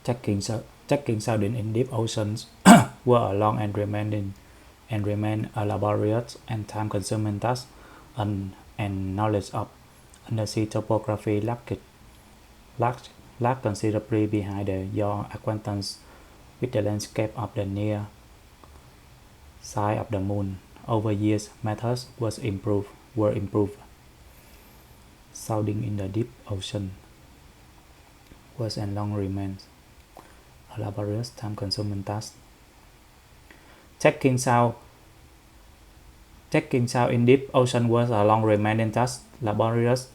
Checking sounding in deep oceans were a long and remain a laborious and time-consuming task, and knowledge of undersea topography lagged considerably behind your acquaintance with the landscape of the near side of the moon. Over years, methods were improved. Sounding in the deep ocean was and long remains a laborious, time-consuming task. Checking sound in deep ocean was a long remaining task, laborious.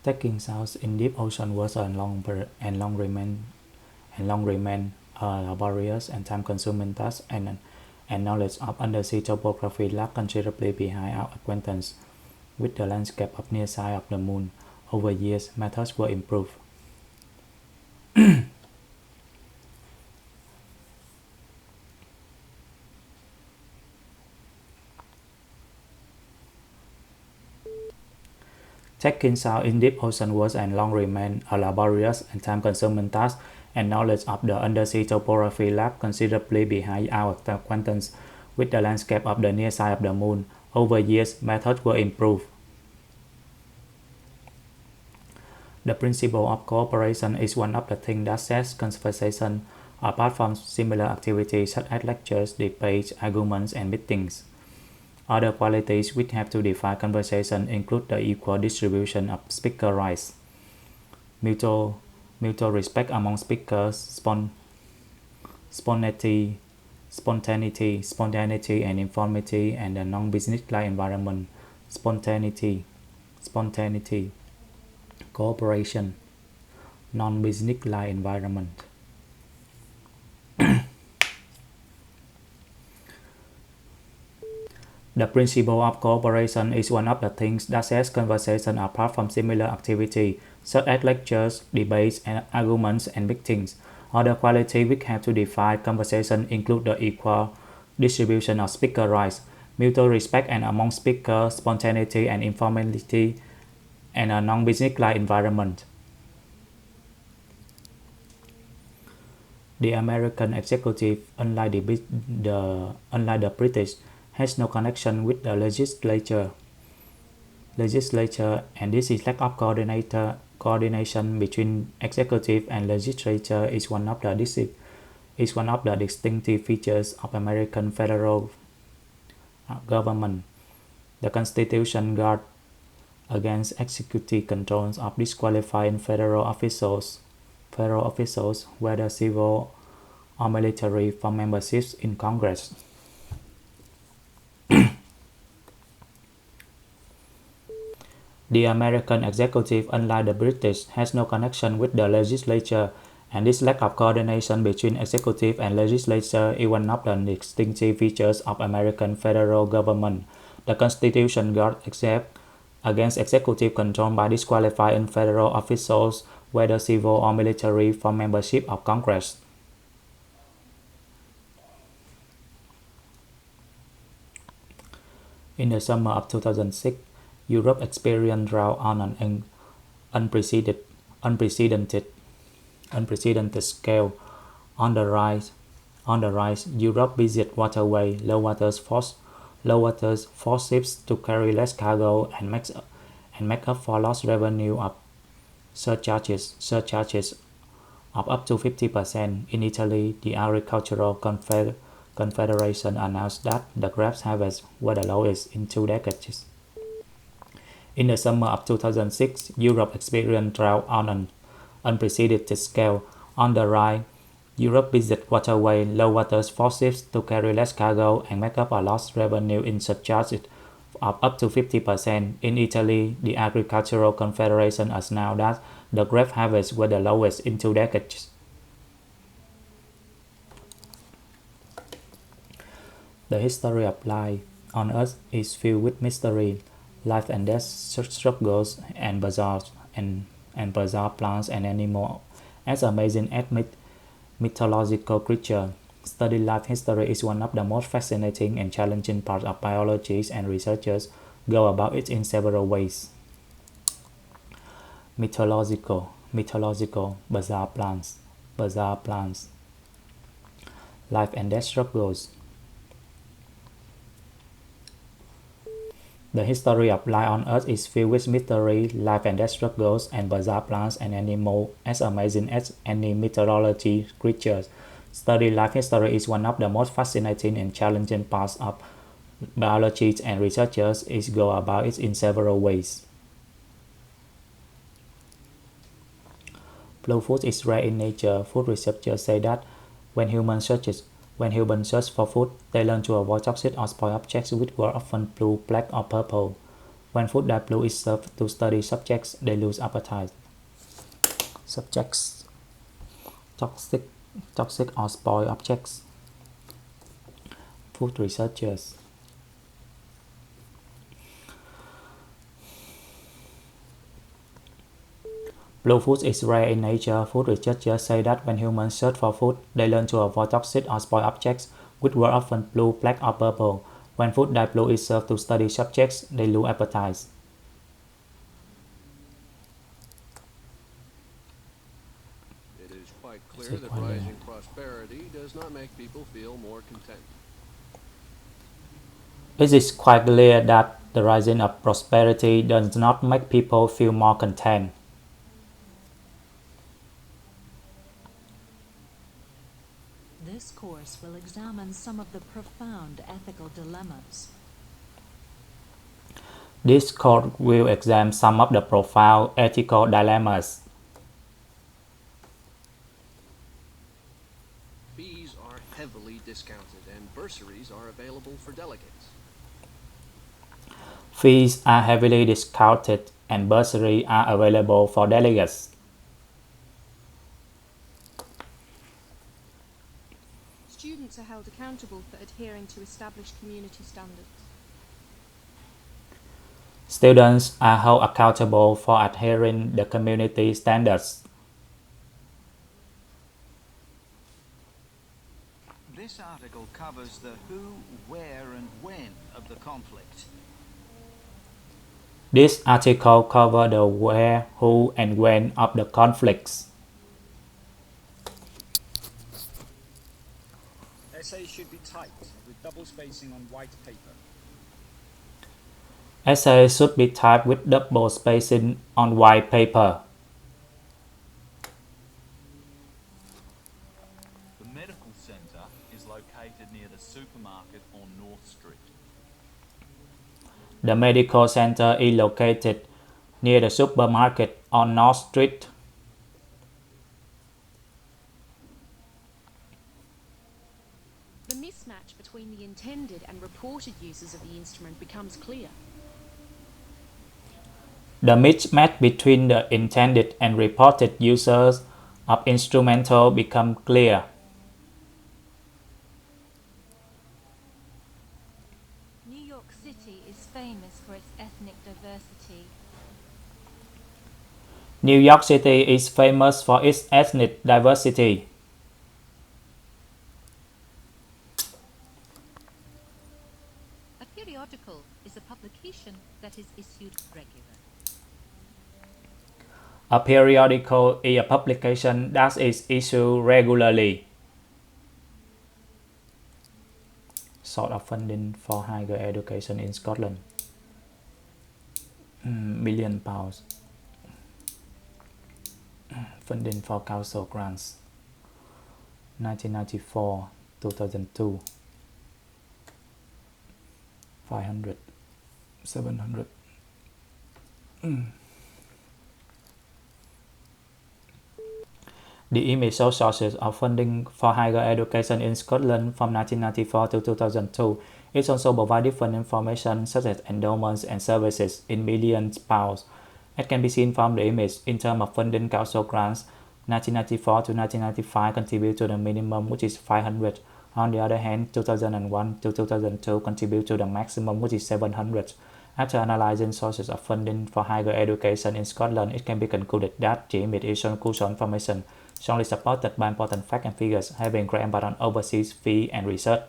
Taking sounds in deep ocean was a long remain a laborious and time-consuming task, and knowledge of undersea topography lagged considerably behind our acquaintance with the landscape of near side of the moon. Over years, methods were improved. Checking sound in deep ocean was and long remain a laborious and time-consuming task, and knowledge of the undersea topography lagged considerably behind our acquaintance with the landscape of the near side of the moon. Over years, methods were improved. The principle of cooperation is one of the things that sets conversation apart from similar activities such as lectures, debates, arguments, and meetings. Other qualities which have to define conversation include the equal distribution of speaker rights, mutual respect among speakers, spontaneity and informality, and a non-business-like environment. Spontaneity, cooperation, non-business-like environment. The principle of cooperation is one of the things that sets conversation apart from similar activity, such as lectures, debates, and arguments, and meetings. Other qualities which have to define conversation include the equal distribution of speaker rights, mutual respect and among speakers, spontaneity and informality, and a non-business-like environment. The American executive, unlike the British, has no connection with the legislature, and this is lack of coordination between executive and legislature is one of the distinctive features of American federal government. The Constitution guards against executive controls of disqualifying federal officials, whether civil or military, from memberships in Congress. The American executive, unlike the British, has no connection with the legislature, and this lack of coordination between executive and legislature is one of the distinctive features of American federal government. The Constitution guards against executive control by disqualifying federal officials, whether civil or military, from membership of Congress. In the summer of 2006, Europe experienced drought on an unprecedented scale. On the rise, Europe busiest waterway, low waters force ships to carry less cargo and make up for lost revenue of surcharges of up to 50%. In Italy, the Agricultural Confederation announced that the grape harvests were the lowest in 2 decades. In the summer of 2006, Europe experienced drought on an unprecedented scale. On the Europe-based waterway low waters force ships to carry less cargo and make up a lost revenue in surcharges of up to 50%. In Italy, the Agricultural Confederation has now that the grape harvests were the lowest in 2 decades. The history of life on Earth is filled with mystery, life and death struggles, and bizarre plants and animals as amazing as mythological creatures. Studying life history is one of the most fascinating and challenging parts of biology, and researchers go about it in several ways. Mythological, bizarre plants, life and death struggles. The history of life on Earth is filled with mystery, life and death struggles, and bizarre plants and animals as amazing as any mythology creatures. Studying life history is one of the most fascinating and challenging parts of biology, and researchers go about it in several ways. Blue food is rare in nature. Food researchers say that when humans search for food, they learn to avoid toxic or spoiled objects which were often blue, black, or purple. When food that blue is served to study subjects, they lose appetite. Subjects: toxic or spoiled objects. Food researchers. Blue food is rare in nature. Food researchers say that when humans search for food, they learn to avoid toxic or spoiled objects, which were often blue, black, or purple. When food that blue is served to study subjects, they lose appetite. It is quite clear that rising prosperity does not make people feel more content. It is quite clear that the rising of prosperity does not make people feel more content. This course will examine some of the profound ethical dilemmas. This course will examine some of the profound ethical dilemmas. Fees are heavily discounted and bursaries are available for delegates. Fees are heavily discounted and bursaries are available for delegates. Students are held accountable for adhering to established community standards. Students are held accountable for adhering the community standards. This article covers the who, where and when of the conflict. This article covers the where, who, and when of the conflicts. Essays should be typed with double spacing on white paper. Essays should be typed with double spacing on white paper. The medical centre is located near the supermarket on North Street. The medical center is located near the supermarket on North Street. The mismatch between the intended and reported uses of the instrument becomes clear. The mismatch between the intended and reported uses of instrumental become clear. New York City is famous for its ethnic diversity. New York City is famous for its ethnic diversity. A periodical is a publication that is issued regularly. A periodical is a publication that is issued regularly. Sort of funding for higher education in Scotland. Million pounds. Funding for council grants. 1994, 2002. 500, 700. The image shows sources of funding for higher education in Scotland from 1994 to 2002. It also provides different information such as endowments and services in millions pounds. As can be seen from the image, in terms of funding, council grants 1994 to 1995 contribute to the minimum, which is 500. On the other hand, 2001 to 2002 contribute to the maximum, which is 700. After analyzing sources of funding for higher education in Scotland, it can be concluded that the image is crucial information strongly supported by important facts and figures having great impact on overseas fee and research.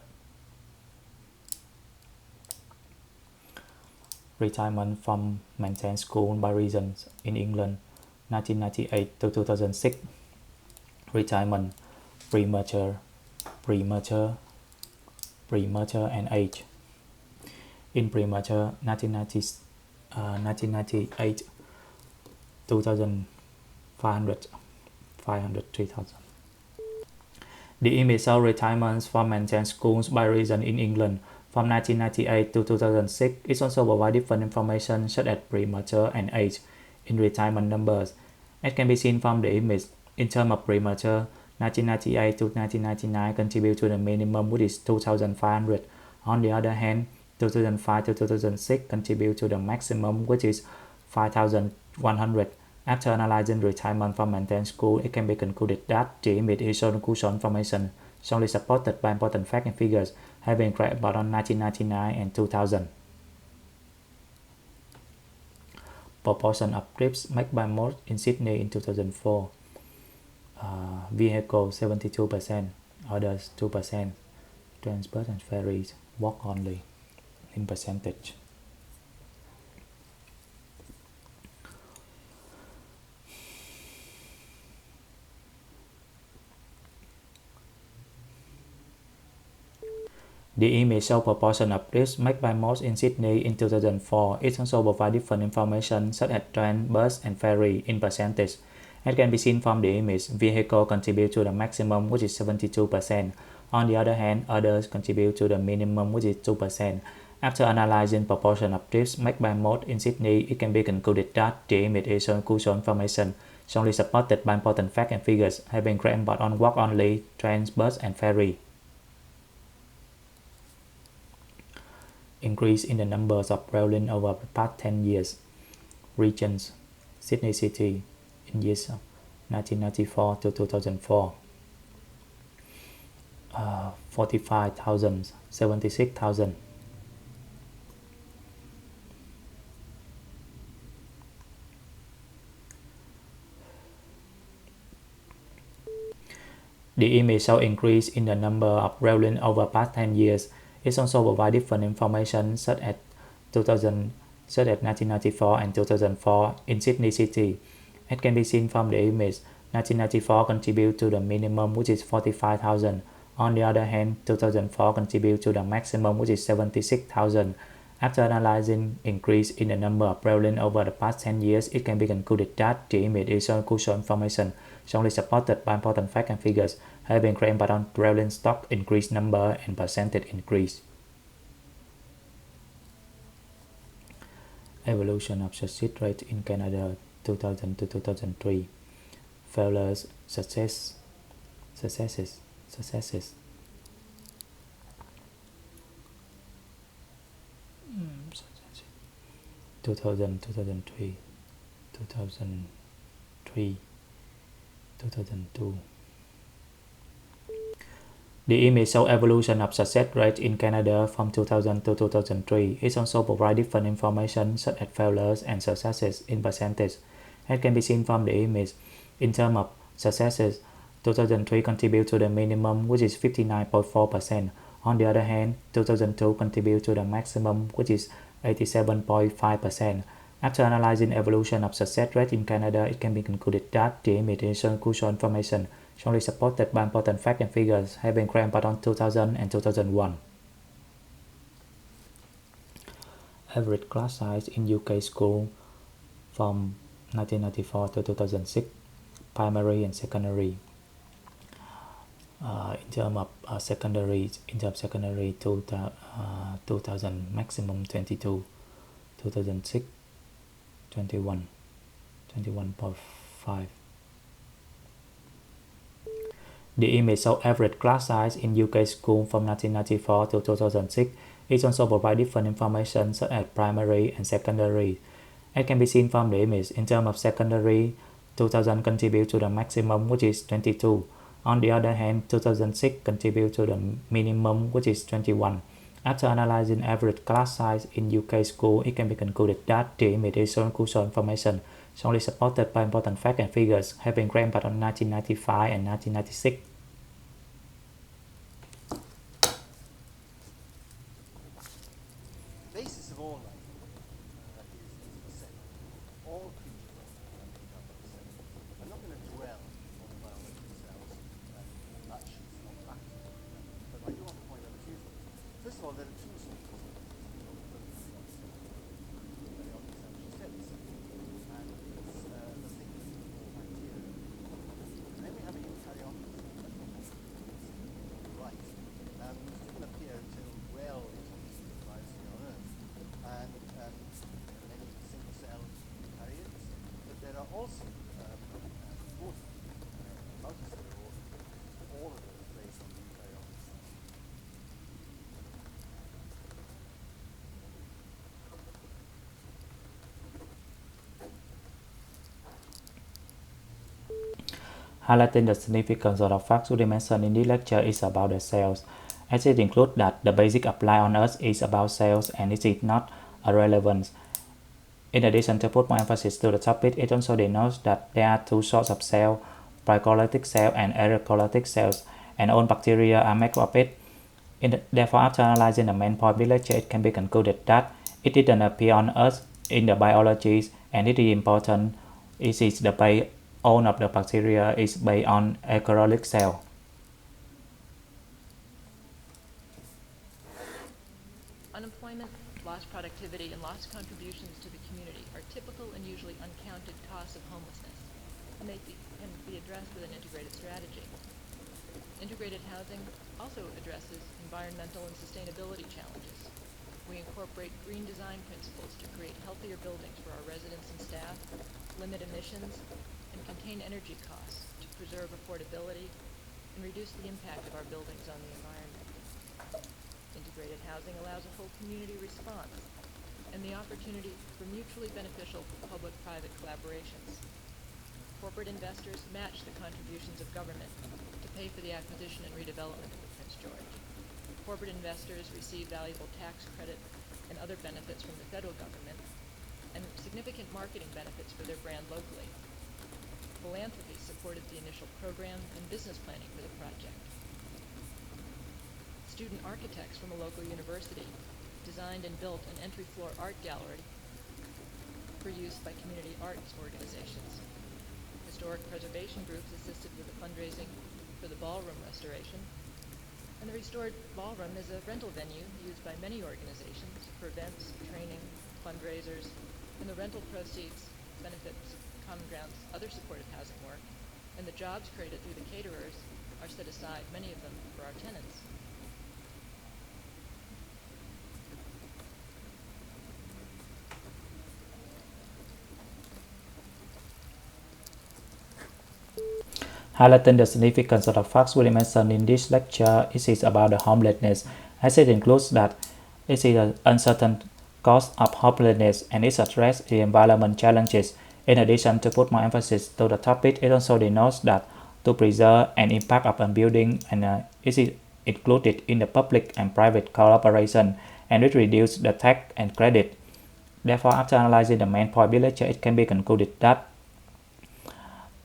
Retirement from maintained school by reasons in England 1998 to 2006. Retirement, premature and age. In premature 1998 2,500 503,000. The image shows retirements from maintained schools by region in England from 1998 to 2006. It also provides different information such as premature and age in retirement numbers. As can be seen from the image, in terms of premature, 1998 to 1999 contribute to the minimum, which is 2,500. On the other hand, 2005 to 2006 contribute to the maximum, which is 5,100. After analyzing retirement from maintained school, it can be concluded that the image is crucial information strongly supported by important facts and figures having great impact on 1999 and 2000. Proportion of trips made by motor in Sydney in 2004. Vehicle 72%, others 2%, transport and ferries walk only in percentage. The image shows proportion of trips made by motor in Sydney in 2004. It also provides different information such as train, bus, and ferry in percentage. As can be seen from the image, vehicle contribute to the maximum, which is 72%. On the other hand, others contribute to the minimum, which is 2%. After analyzing proportion of trips made by motor in Sydney, it can be concluded that the image is crucial information strongly supported by important facts and figures having great impact on walk-only, trains, bus, and ferry. Increase in the numbers of traveling over the past 10 years. Regions: Sydney City in years 1994 to 2004, 45,000, 76,000. The image shows increase in the number of traveling over past 10 years. It also provides different information such as 1994 and 2004 in Sydney City. As can be seen from the image, 1994 contribute to the minimum, which is 45,000. On the other hand, 2004 contribute to the maximum, which is 76,000. After analyzing increase in the number of traveling over the past 10 years, it can be concluded that the image is crucial information strongly supported by important facts and figures having great impact on traveling stock increase number and percentage increase. Evolution of success rate in Canada 2000 to 2003. Failures, successes. 2000, 2003, 2003, 2002. The image shows evolution of success rate in Canada from 2000 to 2003. It also provides different information such as failures and successes in percentage. As can be seen from the image, in terms of successes, 2003 contribute to the minimum, which is 59.4%. On the other hand, 2002 contribute to the maximum, which is 87.5%. After analyzing evolution of success rate in Canada, it can be concluded that the image is crucial information strongly supported by important facts and figures having great impact on 2000 and 2001. Average class size in UK school from 1994 to 2006, primary and secondary. In terms of secondary, 2000 maximum 22, 2006 21, 21.5. The image shows average class size in UK school from 1994 to 2006. It also provides different information such as primary and secondary. As can be seen from the image, in terms of secondary, 2000 contribute to the maximum, which is 22. On the other hand, 2006 contribute to the minimum, which is 21. After analyzing average class size in UK school, it can be concluded that the image is showing crucial information, strongly supported by important facts and figures, having granted back on 1995 and 1996. The basis of all life is consent. All creatures have consent. I'm not going to dwell on the biology of cells much. It's not practical. But I do want to point out a few things. First of all, there are two sorts of cells. Very obvious, she said this. And it's the thing that we call bacteria. And then we have a eukaryotic right, which didn't appear until well into the biosphere on Earth. And there are many single-cell eukaryotes, but there are also both multicellular organisms. All of those based on the eukaryotic cell. Highlighting the significance of the facts we mentioned in this lecture is about the cells, as it includes that the basic applied on Earth is about cells and it is not irrelevant. In addition to put more emphasis to the topic, it also denotes that there are two sorts of cells, prokaryotic cells and eukaryotic cells, and all bacteria are made up of it. Therefore, after analyzing the main point of the lecture, it can be concluded that it didn't appear on Earth in the biology, and it is important. It is the base. All of the bacteria is based on eukaryotic cell. Unemployment, lost productivity, and lost contributions to the community are typical and usually uncounted costs of homelessness, and they can be addressed with an integrated strategy. Integrated housing also addresses environmental and sustainability challenges. We incorporate green design principles to create healthier buildings for our residents and staff, limit emissions, and contain energy costs to preserve affordability and reduce the impact of our buildings on the environment. Integrated housing allows a whole community response and the opportunity for mutually beneficial public-private collaborations. Corporate investors match the contributions of government to pay for the acquisition and redevelopment of Prince George. Corporate investors receive valuable tax credit and other benefits from the federal government and significant marketing benefits for their brand locally. Philanthropy supported the initial program and business planning for the project. Student architects from a local university designed and built an entry-floor art gallery for use by community arts organizations. Historic preservation groups assisted with the fundraising for the ballroom restoration, and the restored ballroom is a rental venue used by many organizations for events, training, fundraisers, and the rental proceeds benefits Common Ground's other supportive housing work, and the jobs created through the caterers are set aside, many of them, for our tenants. Highlighting the significance of the facts we mentioned in this lecture, it is about the homelessness, as it includes that it is an uncertain cause of homelessness and it addresses the environment challenges. In addition to put more emphasis to the topic, it also denotes that to preserve an impact of a building and it is included in the public and private collaboration and it reduces the tax and credit. Therefore, after analyzing the main point of the lecture, it can be concluded that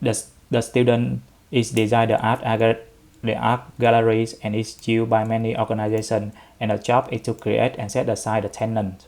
the student is design the art galleries and is used by many organizations, and the job is to create and set aside the tenant.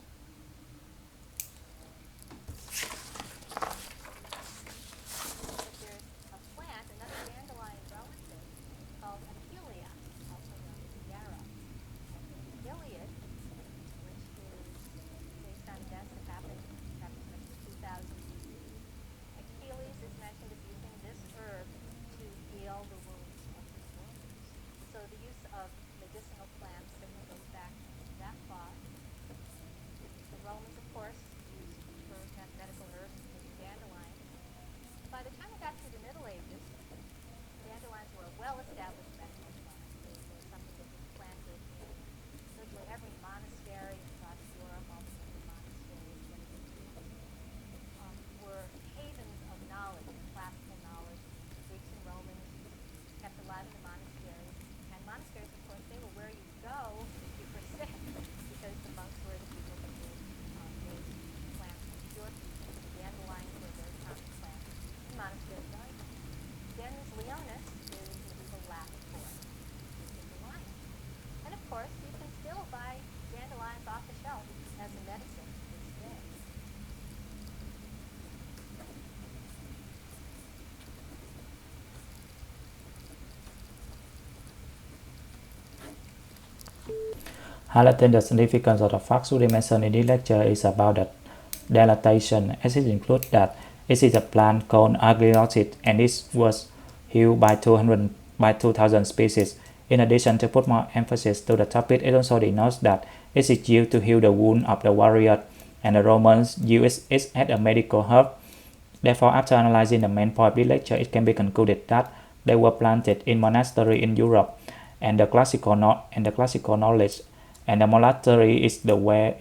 Highlighting the significance of the facts we mentioned in this lecture is about the dilatation, as it includes that it is a plant called agliotic and it was used by 2,000 species. In addition, to put more emphasis to the topic, it also denotes that it is used to heal the wound of the warrior, and the Romans used it as a medical herb. Therefore, after analyzing the main point of this lecture, it can be concluded that they were planted in monasteries in Europe, and the classical knowledge, and the monastery is where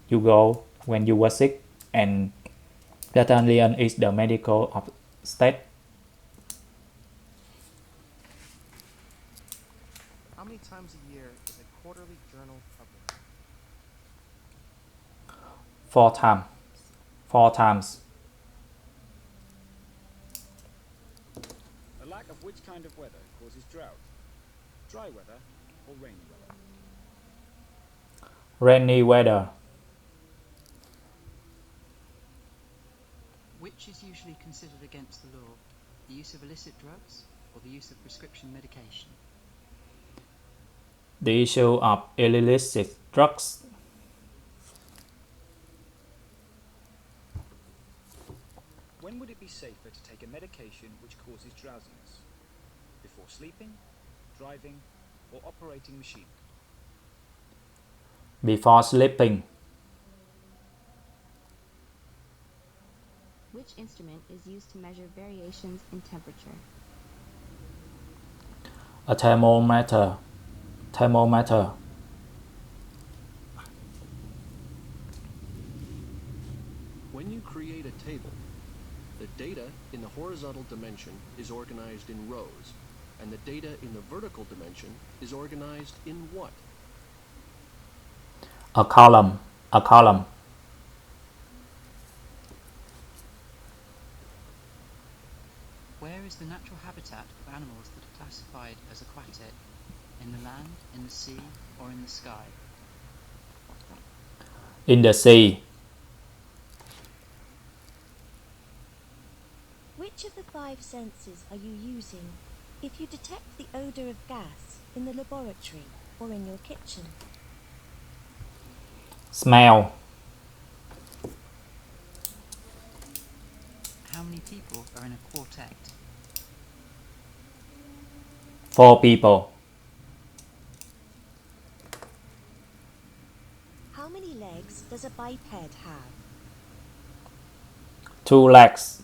you go when you were sick, and the Italian is the medical of state. How many times a year is a quarterly journal published? 4 times. 4 times. A lack of which kind of weather causes drought? Dry weather or rainy weather? Rainy weather. Which is usually considered against the law, the use of illicit drugs or the use of prescription medication? The issue of illicit drugs. When would it be safer to take a medication which causes drowsiness? Before sleeping, driving, or operating machinery? Before sleeping. Which instrument is used to measure variations in temperature? A thermometer. Thermometer. When you create a table, the data in the horizontal dimension is organized in rows, and the data in the vertical dimension is organized in what? A column. A column. Where is the natural habitat of animals that are classified as aquatic? In the land, in the sea, or in the sky? In the sea. Which of the 5 senses are you using if you detect the odor of gas in the laboratory or in your kitchen? Smell. How many people are in a quartet? 4 people. How many legs does a biped have? 2 legs.